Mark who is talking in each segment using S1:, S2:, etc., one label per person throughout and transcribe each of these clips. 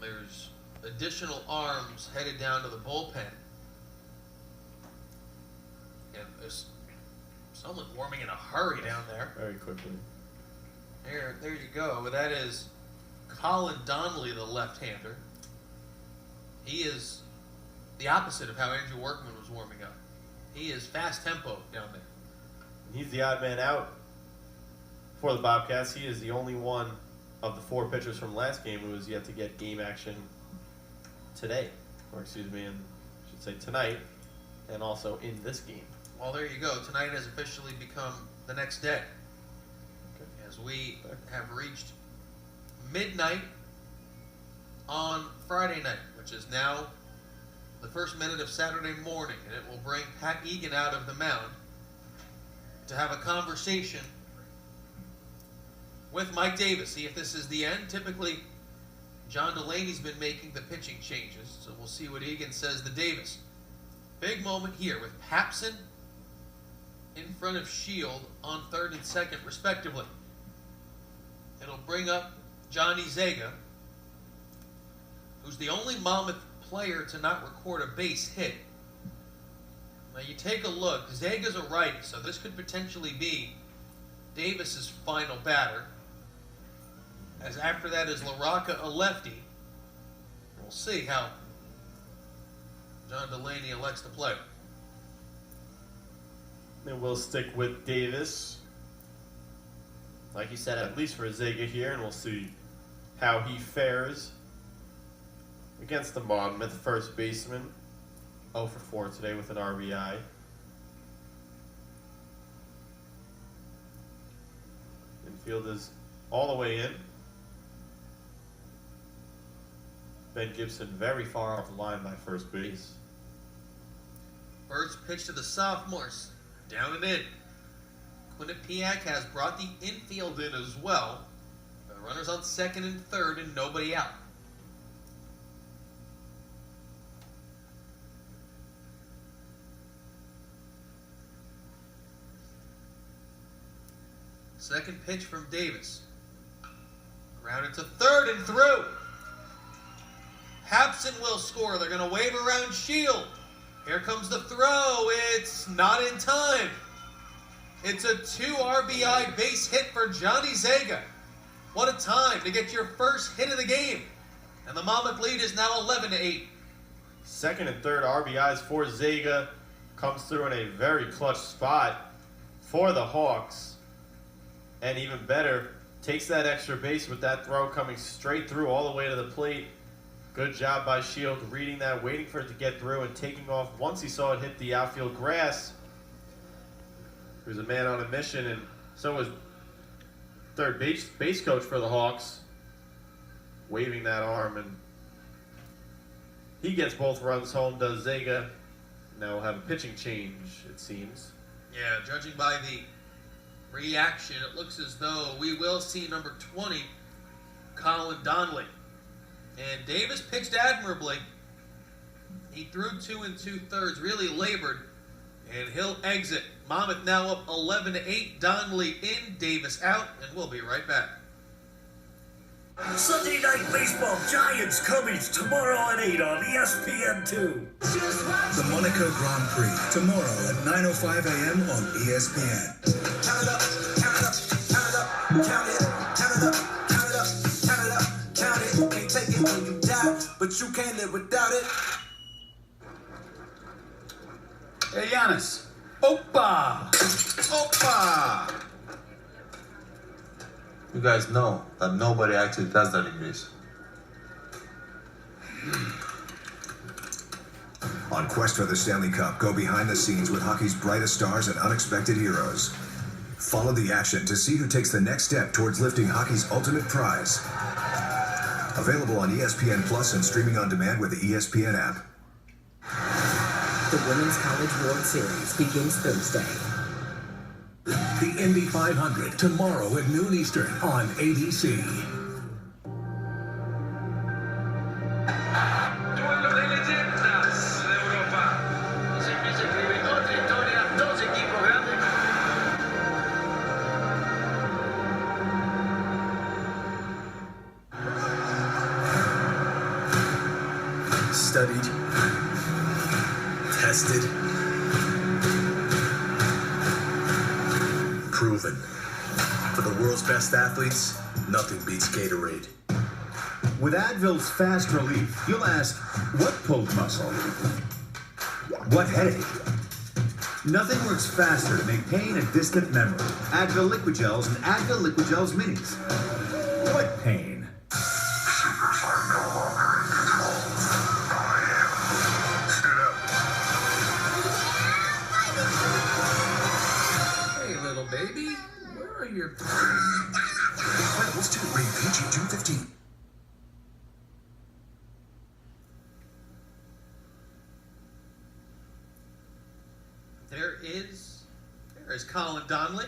S1: And there's additional arms headed down to the bullpen. And there's someone warming in a hurry down there.
S2: Very quickly.
S1: There you go. That is Colin Donnelly, the left-hander. He is the opposite of how Andrew Workman was warming up. He is fast tempo down there.
S2: He's the odd man out for the Bobcats. He is the only one of the 4 pitchers from last game who has yet to get game action today. Or excuse me, I should say tonight, and also in this game.
S1: Well, there you go. Tonight has officially become the next day. Okay. As we have reached midnight on Friday night, which is now the first minute of Saturday morning, and it will bring Pat Egan out of the mound to have a conversation with Mike Davis. See if this is the end. Typically, John Delaney's been making the pitching changes, so we'll see what Egan says to Davis. Big moment here with Papson in front of Shield on third and second, respectively. It'll bring up Johnny Zega, who's the only Monmouth player to not record a base hit. Now you take a look. Zega's a righty, so this could potentially be Davis's final batter. As after that is LaRocca, a lefty. We'll see how John Delaney elects to play.
S2: And we'll stick with Davis, like you said, at least for Zega here, and we'll see how he fares against the Monmouth first baseman. 0 for 4 today with an RBI. Infield is all the way in. Ben Gibson very far off the line by first base.
S1: First pitch to the sophomores. Down and in. Quinnipiac has brought the infield in as well. The runners on second and third and nobody out. Second pitch from Davis. Grounded to third and through. Papson will score. They're going to wave around Shield. Here comes the throw. It's not in time. It's a 2 RBI base hit for Johnny Zega. What a time to get your first hit of the game. And the Monmouth lead is now 11-8.
S2: Second and third RBIs for Zega. Comes through in a very clutch spot for the Hawks. And even better, takes that extra base with that throw coming straight through all the way to the plate. Good job by Shield reading that, waiting for it to get through and taking off once he saw it hit the outfield grass. He was a man on a mission, and so was third base coach for the Hawks, waving that arm, and he gets both runs home, does Zega. Now we'll have a pitching change, it seems.
S1: Yeah, judging by the reaction, it looks as though we will see number 20, Colin Donnelly. And Davis pitched admirably. He threw 2 2/3, really labored, and he'll exit. Monmouth now up 11-8. Donnelly in, Davis out, and we'll be right back.
S3: Sunday Night Baseball, Giants Cubbies, tomorrow at 8 on ESPN2. The Monaco Grand Prix, tomorrow at 9:05 a.m. on ESPN. Count it up, count it up, count it up, count it, count it up, count it up, count it up, count it. Can't take it when you doubt, but you can't live without it.
S4: Hey, Giannis. Opa! Opa!
S5: You guys know that nobody actually does that in Greece.
S6: On Quest for the Stanley Cup, go behind the scenes with hockey's brightest stars and unexpected heroes. Follow the action to see who takes the next step towards lifting hockey's ultimate prize. Available on ESPN Plus and streaming on demand with the ESPN app.
S7: The Women's College World Series begins Thursday.
S3: The Indy 500, tomorrow at noon Eastern on ABC. studied, tested, proven. For the world's best athletes, nothing beats Gatorade.
S8: With Advil's fast relief, you'll ask, what pulled muscle? What headache? Nothing works faster to make pain a distant memory. Advil Liquid Gels and Advil Liquid Gels Minis. What pain?
S1: Hey, little baby, where are your...
S3: Levels 2, rated PG-215.
S1: There is Colin Donnelly.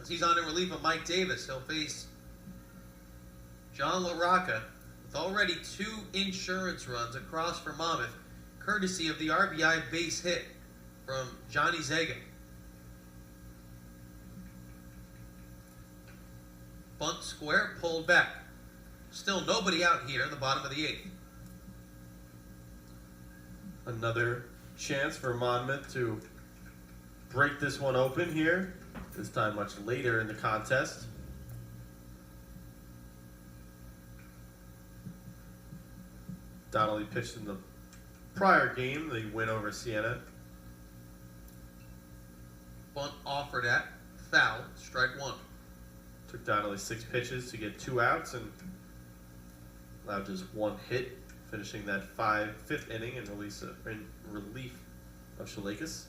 S1: As he's on in relief of Mike Davis, he'll face John LaRocca with already 2 insurance runs across for Monmouth, courtesy of the RBI base hit from Johnny Zega. Bunt square, pulled back. Still nobody out here in the bottom of the 8th.
S2: Another chance for Monmouth to break this one open here. This time much later in the contest. Donnelly pitched in the prior game, the win over Siena.
S1: Bunt offered at, foul, strike 1.
S2: Took Donnelly 6 pitches to get 2 outs and allowed just 1 hit, finishing that 5th inning in relief of Shalakas.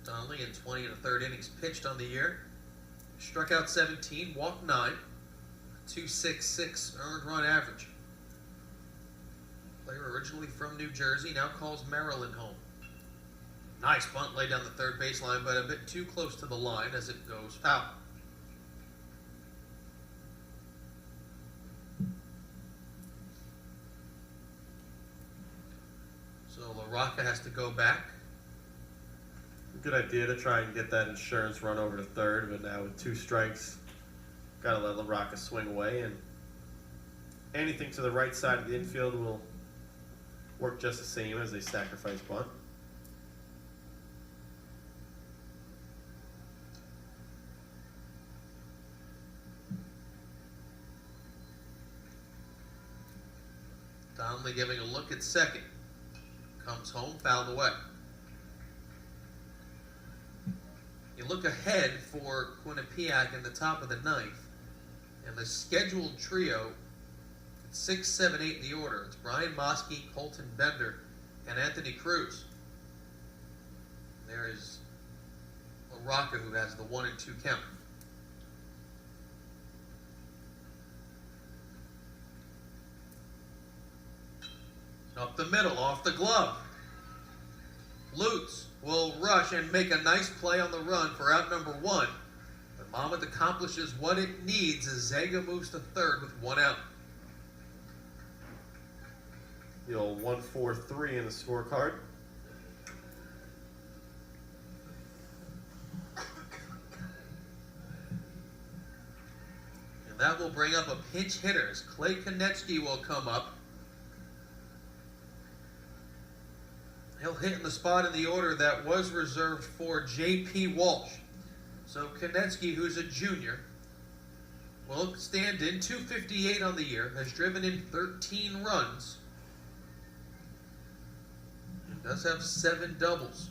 S1: Donnelly in 20 1/3 innings pitched on the year. Struck out 17, walked 9, 2.66 earned run average. Player originally from New Jersey, now calls Maryland home. Nice bunt laid down the third baseline, but a bit too close to the line as it goes foul. So LaRocca has to go back.
S2: Good idea to try and get that insurance run over to third, but now with 2 strikes, gotta let LaRocca swing away, and anything to the right side of the infield will work just the same as a sacrifice bunt.
S1: Donnelly giving a look at second. Comes home, fouled away. You look ahead for Quinnipiac in the top of the 9th, and the scheduled trio at 6, 7, 8 in the order. It's Brian Mosky, Colton Bender, and Anthony Cruz. There is LaRocca, who has the 1 and 2 count. Up the middle, off the glove. Lutz will rush and make a nice play on the run for out number 1. But Monmouth accomplishes what it needs as Zega moves to third with 1 out.
S2: The old 1-4-3 in the scorecard.
S1: And that will bring up a pinch hitter as Clay Konechny will come up. He'll hit in the spot in the order that was reserved for J.P. Walsh. So Konechny, who's a junior, will stand in. 258 on the year, has driven in 13 runs, and does have 7 doubles.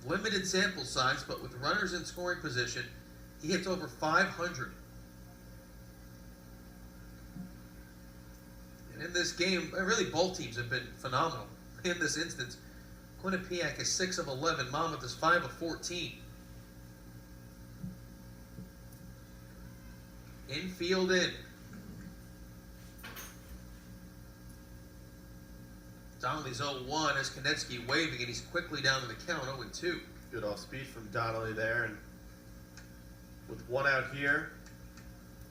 S1: Limited sample size, but with runners in scoring position, he hits over 500. And in this game, really both teams have been phenomenal. In this instance, Quinnipiac is 6 of 11. Monmouth is 5 of 14. Infield in. Donnelly's 0-1 as Konechny waving, and he's quickly down to the count, 0-2.
S2: Good off speed from Donnelly there, and with 1 out here,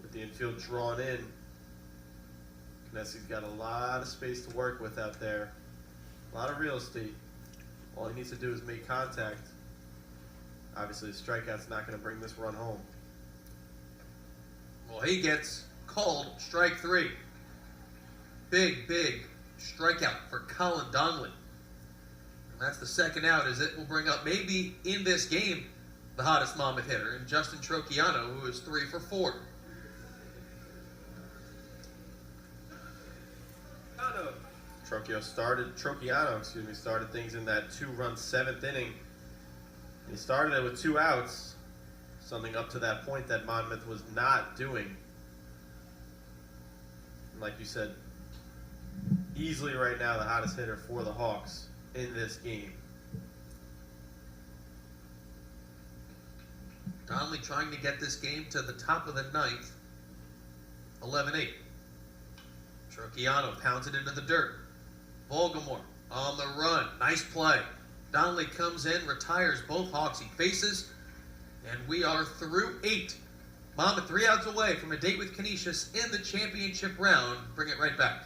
S2: with the infield drawn in, Konechny's got a lot of space to work with out there. A lot of real estate. All he needs to do is make contact. Obviously, the strikeout's not going to bring this run home.
S1: Well, he gets called strike 3. big strikeout for Colin Donnelly. And that's the second out, as it will bring up, maybe in this game, the hottest Monmouth hitter, and Justin Trocchiano, who is 3 for 4.
S2: Trocchiano started things in that 2-run 7th inning. He started it with 2 outs, something up to that point that Monmouth was not doing. And like you said, easily right now the hottest hitter for the Hawks in this game.
S1: Donnelly trying to get this game to the top of the 9th, 11-8. Trocchiano pounds it into the dirt. Volgamore on the run. Nice play. Donnelly comes in, retires both Hawks he faces, and we are through 8. Monmouth 3 outs away from a date with Canisius in the championship round. Bring it right back.